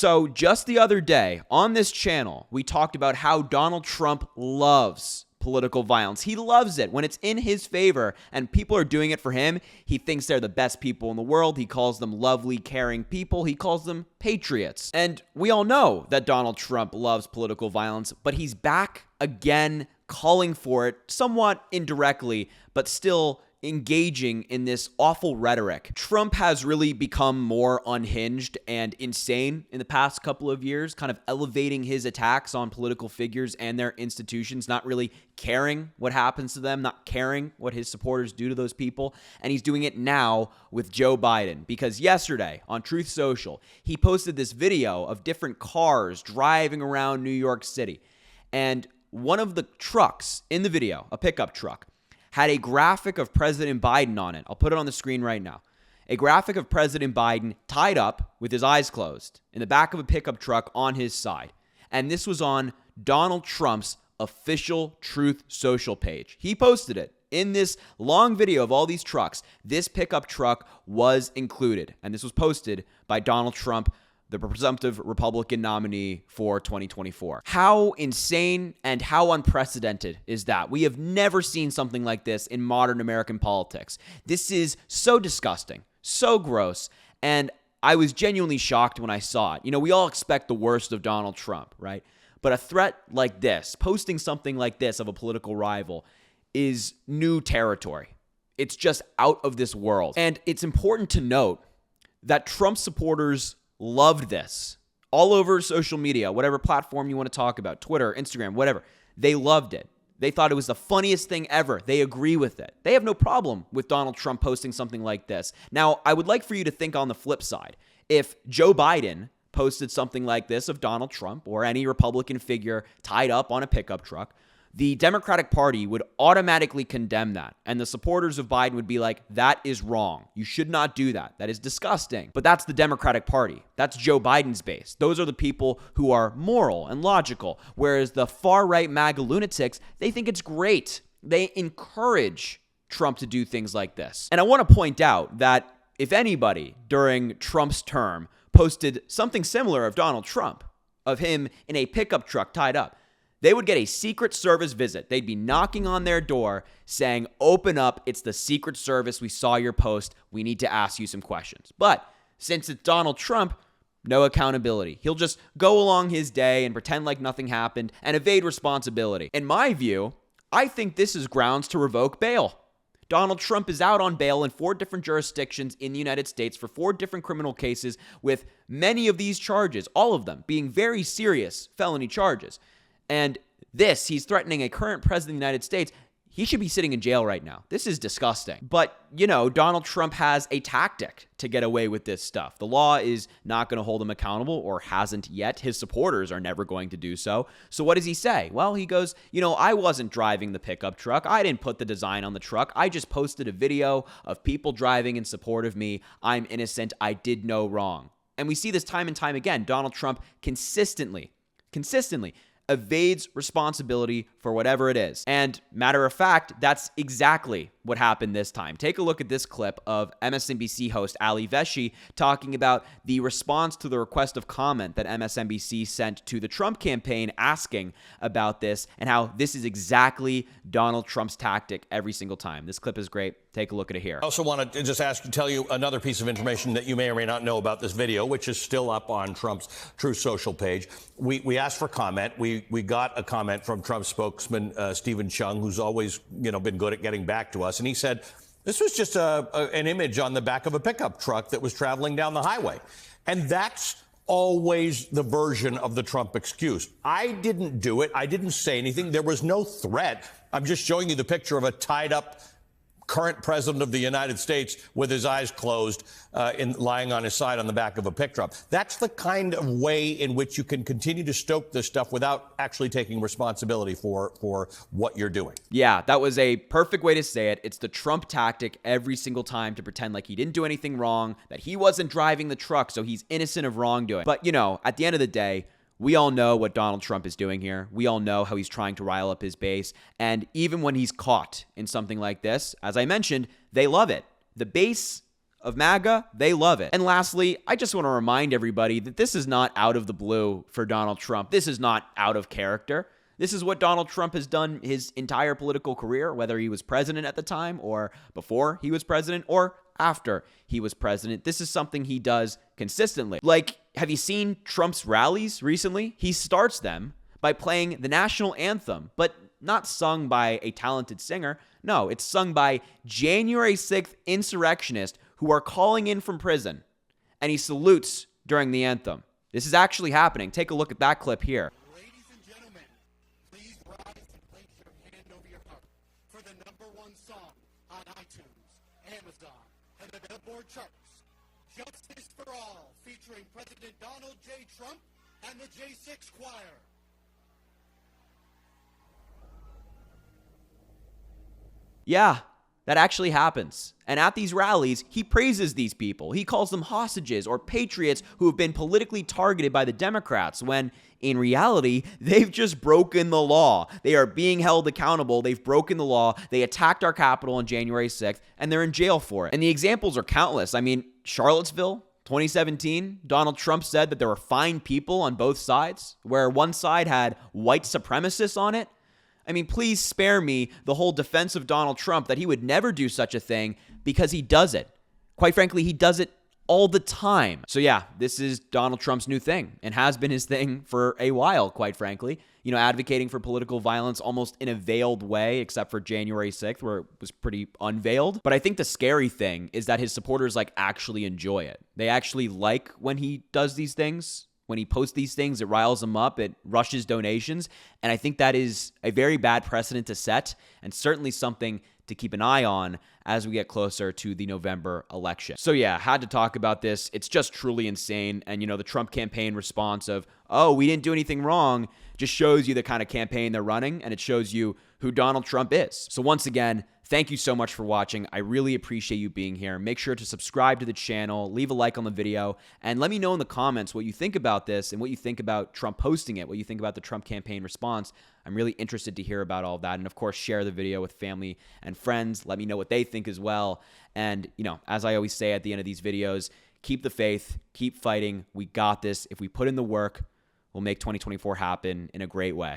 So just the other day on this channel, we talked about how Donald Trump loves political violence. He loves it when it's in his favor and people are doing it for him. He thinks they're the best people in the world. He calls them lovely, caring people. He calls them patriots. And we all know that Donald Trump loves political violence, but he's back again calling for it somewhat indirectly, but still engaging in this awful rhetoric. Trump has really become more unhinged and insane in the past couple of years, kind of elevating his attacks on political figures and their institutions, not really caring what happens to them, not caring what his supporters do to those people. And he's doing it now with Joe Biden, because yesterday on Truth Social, he posted this video of different cars driving around New York City. And one of the trucks in the video, a pickup truck, had a graphic of President Biden on it. I'll put it on the screen right now. A graphic of President Biden tied up with his eyes closed in the back of a pickup truck on his side. And this was on Donald Trump's official Truth Social page. He posted it. In this long video of all these trucks, this pickup truck was included. And this was posted by Donald Trump, the presumptive Republican nominee for 2024. How insane and how unprecedented is that? We have never seen something like this in modern American politics. This is so disgusting, so gross, and I was genuinely shocked when I saw it. You know, we all expect the worst of Donald Trump, right? But a threat like this, posting something like this of a political rival, is new territory. It's just out of this world. And it's important to note that Trump supporters loved this all over social media, whatever platform you want to talk about, Twitter, Instagram, whatever. They loved it. They thought it was the funniest thing ever. They agree with it. They have no problem with Donald Trump posting something like this. Now, I would like for you to think on the flip side. If Joe Biden posted something like this of Donald Trump or any Republican figure tied up on a pickup truck, the Democratic Party would automatically condemn that. And the supporters of Biden would be like, that is wrong. You should not do that. That is disgusting. But that's the Democratic Party. That's Joe Biden's base. Those are the people who are moral and logical. Whereas the far-right MAGA lunatics, they think it's great. They encourage Trump to do things like this. And I want to point out that if anybody during Trump's term posted something similar of Donald Trump, of him in a pickup truck tied up, they would get a Secret Service visit. They'd be knocking on their door saying, open up, it's the Secret Service, we saw your post, we need to ask you some questions. But since it's Donald Trump, no accountability. He'll just go along his day and pretend like nothing happened and evade responsibility. In my view, I think this is grounds to revoke bail. Donald Trump is out on bail in 4 different jurisdictions in the United States for 4 different criminal cases, with many of these charges, all of them being very serious felony charges. And this, he's threatening a current president of the United States. He should be sitting in jail right now. This is disgusting. But, you know, Donald Trump has a tactic to get away with this stuff. The law is not going to hold him accountable, or hasn't yet. His supporters are never going to do so. So what does he say? Well, he goes, you know, I wasn't driving the pickup truck. I didn't put the design on the truck. I just posted a video of people driving in support of me. I'm innocent. I did no wrong. And we see this time and time again. Donald Trump consistently evades responsibility for whatever it is. And matter of fact, that's exactly what happened this time. Take a look at this clip of MSNBC host Ali Velshi talking about the response to the request of comment that MSNBC sent to the Trump campaign asking about this, and how this is exactly Donald Trump's tactic every single time. This clip is great. Take a look at it here. I also want to just tell you another piece of information that you may or may not know about this video, which is still up on Trump's Truth Social page. We asked for comment. We got a comment from Trump spokesman Stephen Chung, who's always been good at getting back to us, and he said this was just an image on the back of a pickup truck that was traveling down the highway, and that's always the version of the Trump excuse. I didn't do it. I didn't say anything. There was no threat. I'm just showing you the picture of a tied up current president of the United States with his eyes closed, lying on his side on the back of a pickup truck. That's the kind of way in which you can continue to stoke this stuff without actually taking responsibility for what you're doing. Yeah, that was a perfect way to say it. It's the Trump tactic every single time, to pretend like he didn't do anything wrong, that he wasn't driving the truck, so he's innocent of wrongdoing. But, at the end of the day, we all know what Donald Trump is doing here. We all know how he's trying to rile up his base. And even when he's caught in something like this, as I mentioned, they love it. The base of MAGA, they love it. And lastly, I just want to remind everybody that this is not out of the blue for Donald Trump. This is not out of character. This is what Donald Trump has done his entire political career, whether he was president at the time or before he was president or after he was president. This is something he does consistently. Like, have you seen Trump's rallies recently? He starts them by playing the national anthem, but not sung by a talented singer. No, it's sung by January 6th insurrectionists who are calling in from prison, and he salutes during the anthem. This is actually happening. Take a look at that clip here. Ladies and gentlemen, please rise and place your hand over your heart for the #1 song on iTunes, Amazon, and the Billboard charts. Justice for All, featuring President Donald J. Trump and the J6 Choir. Yeah, that actually happens. And at these rallies, he praises these people. He calls them hostages or patriots who have been politically targeted by the Democrats, when in reality, they've just broken the law. They are being held accountable. They've broken the law. They attacked our Capitol on January 6th, and they're in jail for it. And the examples are countless. I mean, Charlottesville, 2017, Donald Trump said that there were fine people on both sides, where one side had white supremacists on it. I mean, please spare me the whole defense of Donald Trump that he would never do such a thing, because he does it. Quite frankly, he does it all the time. So yeah, this is Donald Trump's new thing, and has been his thing for a while, quite frankly. You know, advocating for political violence almost in a veiled way, except for January 6th, where it was pretty unveiled. But I think the scary thing is that his supporters actually enjoy it. They actually like when he does these things. When he posts these things, it riles them up, it rushes donations, and I think that is a very bad precedent to set, and certainly something to keep an eye on as we get closer to the November election. So yeah, had to talk about this. It's just truly insane, and the Trump campaign response of, oh, we didn't do anything wrong, just shows you the kind of campaign they're running, and it shows you who Donald Trump is. So once again, thank you so much for watching. I really appreciate you being here. Make sure to subscribe to the channel, leave a like on the video, and let me know in the comments what you think about this and what you think about Trump posting it, what you think about the Trump campaign response. I'm really interested to hear about all of that. And of course, share the video with family and friends. Let me know what they think as well. And, as I always say at the end of these videos, keep the faith, keep fighting. We got this. If we put in the work, we'll make 2024 happen in a great way.